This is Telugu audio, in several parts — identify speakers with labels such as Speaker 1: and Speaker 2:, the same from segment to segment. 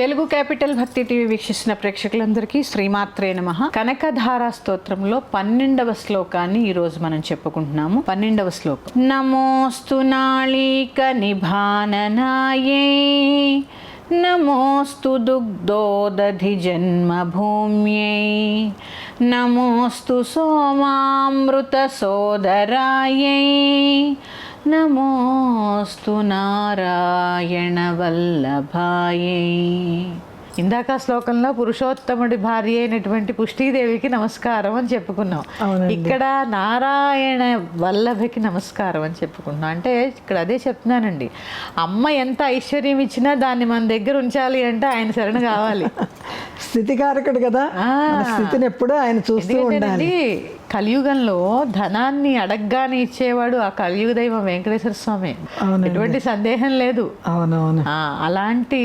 Speaker 1: తెలుగు క్యాపిటల్ భక్తి టీవీ వీక్షిస్తున్న ప్రేక్షకులందరికీ శ్రీమాత్రే నమః. కనకధార స్తోత్రంలో 12వ శ్లోకాన్ని ఈరోజు మనం చెప్పుకుంటున్నాము. 12వ శ్లోకం. నమోస్తు నాళీక నిభాననాయే నమోస్తు దుగ్ధోదధి జన్మభూమ్యై నమోస్తు సోమామృత సోదరాయై నమోస్తు నారాయణ వల్లభాయై. ఇందాక శ్లోకంలో పురుషోత్తముడి భార్య అయినటువంటి పుష్టిదేవికి నమస్కారం అని చెప్పుకున్నాం. ఇక్కడ నారాయణ వల్లభకి నమస్కారం అని చెప్పుకున్నాం. అంటే ఇక్కడ అదే చెప్తున్నానండి, అమ్మ ఎంత ఐశ్వర్యం ఇచ్చినా దాన్ని మన దగ్గర ఉంచాలి అంటే ఆయన శరణు కావాలి.
Speaker 2: స్థితికారకుడు కదా, స్థితిని ఎప్పుడు ఆయన చూస్తూ ఉండాలి.
Speaker 1: కలియుగంలో ధనాన్ని అడగ్గానే ఇచ్చేవాడు ఆ కలియుగ దైవం వెంకటేశ్వర స్వామి, ఎటువంటి సందేహం లేదు.
Speaker 2: అవునవును.
Speaker 1: అలాంటి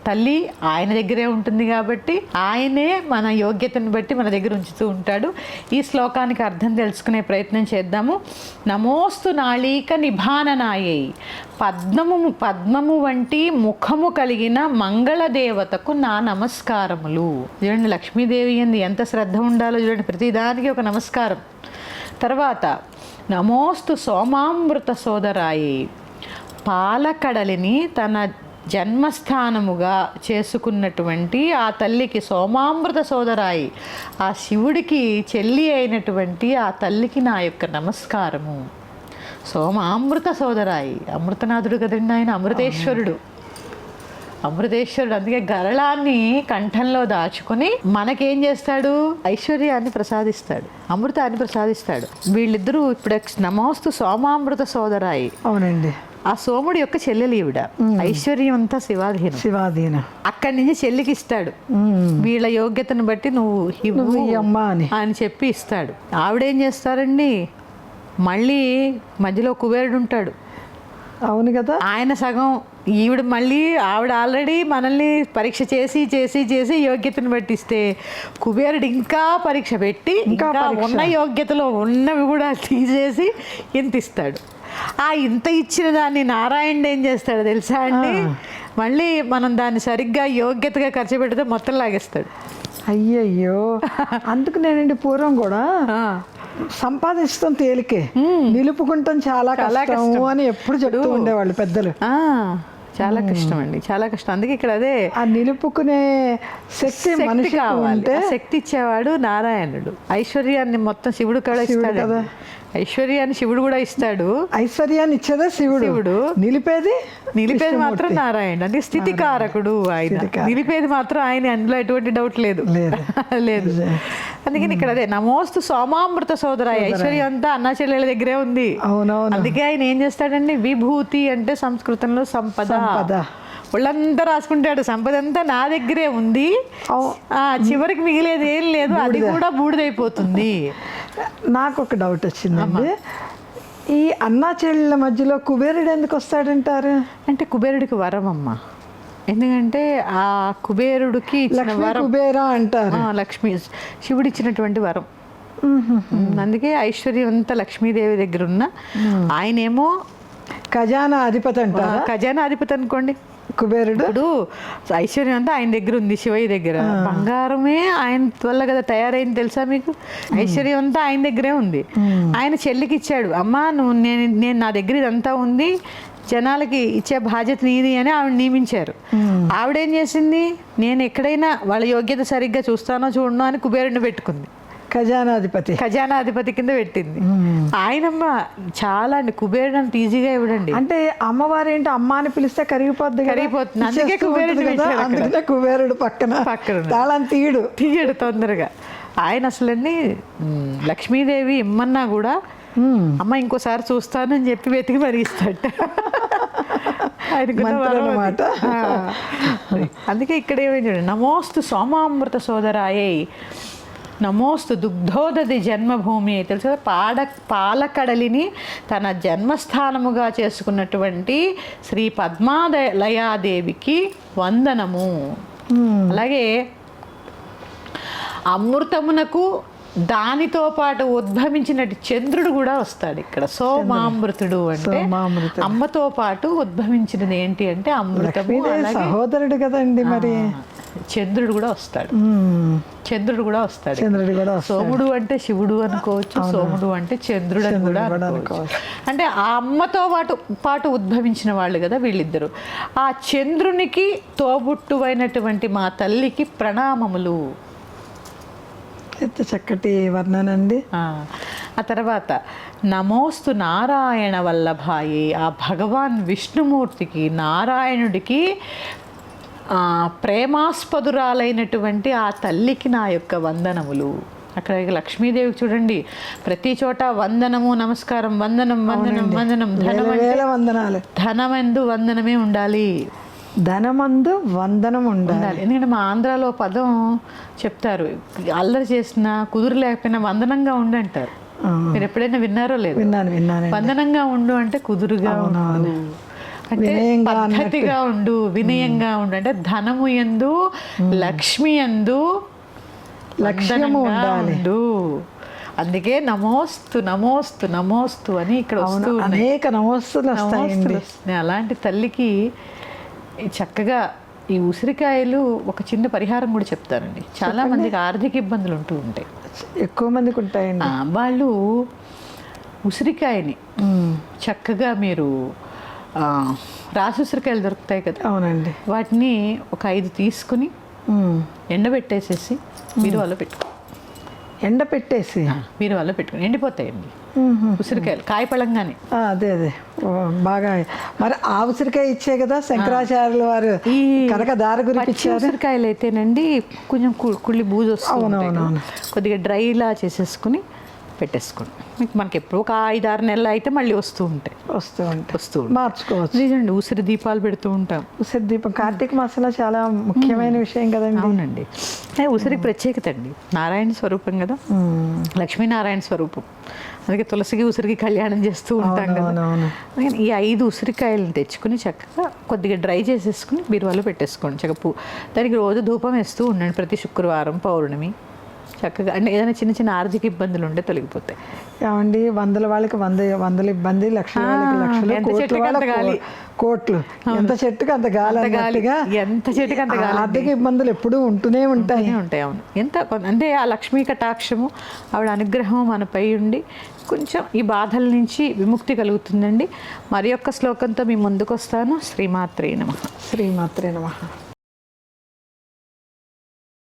Speaker 1: తల్లి ఆయన దగ్గరే ఉంటుంది కాబట్టి ఆయనే మన యోగ్యతను బట్టి మన దగ్గర ఉంచుతూ ఉంటాడు. ఈ శ్లోకానికి అర్థం తెలుసుకునే ప్రయత్నం చేద్దాము. నమోస్తు నాళీక నిభాననాయై. పద్మము వంటి ముఖము కలిగిన మంగళదేవతకు నా నమస్కారములు. చూడండి, లక్ష్మీదేవి అంది ఎంత శ్రద్ధ ఉండాలో చూడండి, ప్రతిదానికి ఒక నమస్కారం. తర్వాత నమోస్తు సోమామృత సోదరాయి. పాలకడలిని తన జన్మస్థానముగా చేసుకున్నటువంటి ఆ తల్లికి సోమామృత సోదరాయి, ఆ శివుడికి చెల్లి అయినటువంటి ఆ తల్లికి నా యొక్క నమస్కారము. సోమామృత సోదరాయి, అమృతనాథుడు కదండి ఆయన, అమృతేశ్వరుడు. అందుకే గరళాన్ని కంఠంలో దాచుకొని మనకేం చేస్తాడు, ఐశ్వర్యాన్ని ప్రసాదిస్తాడు, అమృతాన్ని ప్రసాదిస్తాడు. వీళ్ళిద్దరూ ఇప్పుడు నమోస్తు సోమామృత సోదరాయి.
Speaker 2: అవునండి.
Speaker 1: ఆ సోముడి యొక్క చెల్లెలు ఈవిడ. ఐశ్వర్యం అంతా శివాధీనం. అక్కడి నుంచి చెల్లికి ఇస్తాడు. వీళ్ళ యోగ్యతను బట్టి నువ్వు
Speaker 2: అమ్మా
Speaker 1: అని చెప్పి ఇస్తాడు. ఆవిడేం చేస్తారండి, మళ్ళీ మధ్యలో కుబేరుడు ఉంటాడు.
Speaker 2: అవును కదా,
Speaker 1: ఆయన సగం, ఆవిడ ఆల్రెడీ మనల్ని పరీక్ష చేసి యోగ్యతను బట్టిస్తే కుబేరుడు ఇంకా పరీక్ష పెట్టి ఇంకా ఉన్న యోగ్యతలో ఉన్నవి కూడా తీసేసి ఇంత ఇస్తాడు. ఆ ఇంత ఇచ్చిన దాన్ని నారాయణుడు ఏం చేస్తాడు తెలుసా అండి, మళ్ళీ మనం దాన్ని సరిగ్గా యోగ్యతగా ఖర్చు పెడితే మొత్తం లాగేస్తాడు.
Speaker 2: అయ్యయ్యో. అందుకు నేనండి పూర్వం కూడా సంపాదిస్తాం తేలికే, నిలుపుకుంటాం చాలా కష్టం అని ఎప్పుడు చెప్తూ ఉండేవాళ్ళు పెద్దలు.
Speaker 1: చాలా కష్టం అండి, చాలా కష్టం. అందుకే ఇక్కడ అదే
Speaker 2: ఆ నిలుపుకునే శక్తి మనిషి కావాలంటే
Speaker 1: శక్తి ఇచ్చేవాడు నారాయణుడు. ఐశ్వర్యాన్ని మొత్తం శివుడు కూడా ఇస్తాడు కదా, ఐశ్వర్యాన్ని శివుడు కూడా ఇస్తాడు.
Speaker 2: ఐశ్వర్యాన్ని ఇచ్చేదే శివుడు, నిలిపేది
Speaker 1: మాత్రం నారాయణ. అంటే స్థితికారకుడు ఆయన, నిలిపేది మాత్రం ఆయన. అందులో ఎటువంటి డౌట్ లేదు. అందుకని ఇక్కడ అదే నమోస్తు సోమామృత సోదరాయ. ఐశ్వర్యం అంతా అన్నా చెల్లెల దగ్గరే ఉంది. అందుకే ఆయన ఏం చేస్తాడండి, విభూతి అంటే సంస్కృతంలో సంపద. వాళ్ళంతా రాసుకుంటాడు, సంపద అంతా నా దగ్గరే ఉంది, చివరికి మిగిలేదు ఏం లేదు, అది కూడా బూడిదైపోతుంది.
Speaker 2: నాకు ఒక డౌట్ వచ్చిందండి, ఈ అన్నా చెల్లెల మధ్యలో కుబేరుడు ఎందుకు వస్తాడంటారు?
Speaker 1: అంటే కుబేరుడికి వరం అమ్మ. ఎందుకంటే ఆ కుబేరుడికి ఇచ్చిన వరం,
Speaker 2: కుబేర అంటారు,
Speaker 1: లక్ష్మి, శివుడు ఇచ్చినటువంటి వరం. అందుకే ఐశ్వర్యం అంతా లక్ష్మీదేవి దగ్గర ఉన్న ఆయనేమో
Speaker 2: ఖజానా అధిపతి అంటారు.
Speaker 1: ఖజానా అధిపతి అనుకోండి
Speaker 2: కుబేరుడు.
Speaker 1: ఇప్పుడు ఐశ్వర్యం అంతా ఆయన దగ్గర ఉంది, శివయ్య దగ్గర. బంగారమే ఆయన వల్ల కదా తయారైంది తెలుసా మీకు. ఐశ్వర్యం అంతా ఆయన దగ్గరే ఉంది. ఆయన చెల్లికి ఇచ్చాడు, అమ్మా నువ్వు నేను నా దగ్గర ఇదంతా ఉంది, జనాలకి ఇచ్చే బాధ్యత నీది అని ఆవిడ నియమించారు. ఆవిడేం చేసింది, నేను ఎక్కడైనా వాళ్ళ యోగ్యత సరిగ్గా చూస్తానో చూడనో అని కుబేరుడిని పెట్టుకుంది. ఖజానాధిపతి కింద పెట్టింది. ఆయనమ్మ చాలా అండి, కుబేరుడు అంత ఈజీగా ఇవ్వడండి.
Speaker 2: అంటే అమ్మవారు ఏంటి, అమ్మ అని పిలిస్తే కరిగిపోతుంది.
Speaker 1: అందుకే
Speaker 2: కుబేరుడు పక్కన తాళం తీయడు
Speaker 1: తొందరగా. ఆయన అసలన్నీ లక్ష్మీదేవి ఇమ్మన్నా కూడా అమ్మ ఇంకోసారి చూస్తానని చెప్పి వెతికి మరి ఇస్తాడు. అందుకే ఇక్కడ ఏమైంది, నమోస్తు సోమామృత సోదరాయై నమోస్తు దుగ్ధోదధి జన్మభూమి. తెలుసు కదా, పాలకడలిని తన జన్మస్థానముగా చేసుకున్నటువంటి శ్రీ పద్మాలయాదేవికి వందనము. అలాగే అమృతమునకు దానితో పాటు ఉద్భవించినట్టు చంద్రుడు కూడా వస్తాడు ఇక్కడ. సోమామృతుడు అంటే
Speaker 2: సోమామృతుడు.
Speaker 1: అమ్మతో పాటు ఉద్భవించినది ఏంటి అంటే అమృతము.
Speaker 2: లక్ష్మీదేవి
Speaker 1: అలాగే
Speaker 2: సహోదరుడు కదండి మరి.
Speaker 1: చంద్రుడు కూడా వస్తాడు. చంద్రుడు కూడా వస్తాడు.
Speaker 2: చంద్రుడు కూడా
Speaker 1: సోముడు అంటే శివుడు అనుకోవచ్చు, సోముడు అంటే చంద్రుడు అని కూడా అనుకోవచ్చు. అంటే ఆ అమ్మతో పాటు ఉద్భవించిన వాళ్ళు కదా వీళ్ళిద్దరు. ఆ చంద్రునికి తోబుట్టువైనటువంటి మా తల్లికి ప్రణామములు.
Speaker 2: ఎంత చక్కటి వర్ణనండి.
Speaker 1: ఆ తర్వాత నమోస్తు నారాయణ వల్లభాయే, ఆ భగవాన్ విష్ణుమూర్తికి నారాయణుడికి ప్రేమాస్పదురాలైనటువంటి ఆ తల్లికి నా యొక్క వందనములు. అక్కడ లక్ష్మీదేవికి చూడండి ప్రతి చోట వందనము, నమస్కారం, వందనం వందనం వందనం.
Speaker 2: వందనాలు.
Speaker 1: ధనమందు వందనమే ఉండాలి.
Speaker 2: ధనమందు వందనం ఉండాలి.
Speaker 1: ఎందుకంటే మా ఆంధ్రాలో పదం చెప్తారు, అల్లరి చేసినా కుదురు లేకపోయినా వందనంగా ఉండు అంటారు. మీరు ఎప్పుడైనా విన్నారో లేదు?
Speaker 2: విన్నాను.
Speaker 1: వందనంగా ఉండు అంటే కుదురుగా ఉండు, అంటే పద్ధతిగా ఉండు, వినయంగా ఉండు. అంటే ధనము యందు లక్ష్మి యందు
Speaker 2: లక్ష్యము ఉండాలి.
Speaker 1: అందుకే నమోస్తు నమోస్తు నమోస్తు అని ఇక్కడ
Speaker 2: అనేక నమోస్తులు వస్తాయండి.
Speaker 1: అలాంటి తల్లికి చక్కగా ఈ ఉసిరికాయలు ఒక చిన్న పరిహారం కూడా చెప్తానండి. చాలా మందికి ఆర్థిక ఇబ్బందులు ఉంటూ ఉంటాయి,
Speaker 2: ఎక్కువ మందికి ఉంటాయండి.
Speaker 1: వాళ్ళు ఉసిరికాయని చక్కగా మీరు రాసి ఉసిరికాయలు దొరుకుతాయి కదా.
Speaker 2: అవునండి.
Speaker 1: వాటిని ఒక 5 తీసుకుని ఎండబెట్టేసేసి బీరువాలో పెట్టుకో.
Speaker 2: ఎండపెట్టేసి
Speaker 1: బీరువాలో పెట్టుకుని ఎండిపోతాయండి ఉసిరికాయలు కాయపళంగానే.
Speaker 2: అదే బాగా. మరి ఆ ఉసిరికాయ ఇచ్చే కదా శంకరాచార్యుల వారు
Speaker 1: ఈ
Speaker 2: కనక దారి గురించి
Speaker 1: ఉసిరికాయలు అయితేనండి కొంచెం కుళ్ళి బూజు వస్తుంది. కొద్దిగా డ్రైలా చేసేసుకుని పెట్టేసుకోండి. మనకి ఎప్పుడు ఒక 5-6 నెలలు అయితే మళ్ళీ వస్తూ ఉంటాయి.
Speaker 2: మార్చుకోవచ్చు.
Speaker 1: నిజండి ఉసిరి దీపాలు పెడుతూ ఉంటాం.
Speaker 2: ఉసిరి దీపం కార్తీక మాసంలో చాలా ముఖ్యమైన విషయం కదండి.
Speaker 1: అవునండి. ఉసిరికి ప్రత్యేకత అండి. నారాయణ స్వరూపం కదా, లక్ష్మీనారాయణ స్వరూపం. అందుకే తులసికి ఉసిరికి కళ్యాణం చేస్తూ ఉంటాం కదా. ఈ 5 ఉసిరికాయలను తెచ్చుకుని చక్కగా కొద్దిగా డ్రై చేసేసుకుని బీరువాలో పెట్టేసుకోండి. చక్కగా దానికి రోజు ధూపం వేస్తూ ఉండండి. ప్రతి శుక్రవారం పౌర్ణమి చక్కగా. అంటే ఏదైనా చిన్న చిన్న ఆర్థిక ఇబ్బందులు ఉంటే తొలగిపోతాయి.
Speaker 2: ఏమండి, వందల వాళ్ళకి వందల ఇబ్బంది, లక్షల వాళ్ళకి లక్షలు, కోట్లు. ఎంత చెట్టుకి అంత గాలిగా,
Speaker 1: ఎంత చెట్టుకి అంత గాలి.
Speaker 2: ఆర్థిక ఇబ్బందులు ఎప్పుడూ ఉంటూనే ఉంటాయి.
Speaker 1: అవును. ఎంత అంటే ఆ లక్ష్మీ కటాక్షము, ఆవిడ అనుగ్రహం మనపై ఉండి కొంచెం ఈ బాధల నుంచి విముక్తి కలుగుతుందండి. మరి యొక్క శ్లోకంతో మీ ముందుకు వస్తాను. శ్రీమాత్రే నమః.